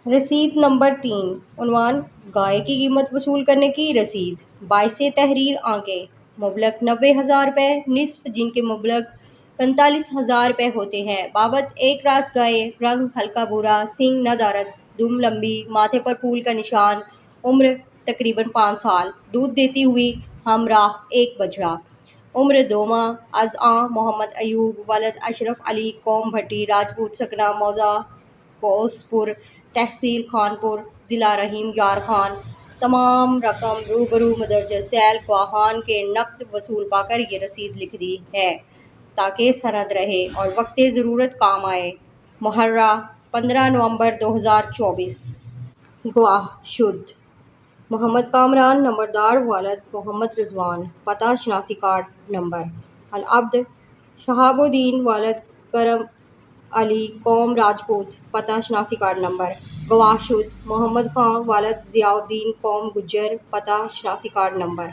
رسید نمبر 3، عنوان گائے کی قیمت وصول کرنے کی رسید، باعث تحریر آنکھیں، مبلغ 90,000 روپے، نصف جن کے مبلغ 45,000 روپے ہوتے ہیں، بابت ایک راس گائے، رنگ ہلکا بھورا، سینگ ندارد، دم لمبی، ماتھے پر پھول کا نشان، عمر تقریباً 5 سال، دودھ دیتی ہوئی، ہمراہ ایک بچڑا، عمر 2 ماہ، از آں محمد ایوب ولد اشرف علی قوم بھٹی راجپوت سکنہ موضع کوسپور تحصیل خانپور ضلع رحیم یار خان۔ تمام رقم روبرو مدرجہ ذیل گواہان کے نقد وصول پا کر یہ رسید لکھ دی ہے تاکہ سند رہے اور وقت ضرورت کام آئے۔ محرہ 15 نومبر 2024۔ گواہ شد محمد کامران نمبردار والد محمد رضوان، پتہ شناختی کارڈ نمبر۔ العبد شہاب الدین والد کرم علی قوم راجپوت، پتہ شناختی کارڈ نمبر۔ گواہ شد محمد خان والد ضیاء الدین قوم گجر، پتہ شناختی کارڈ نمبر۔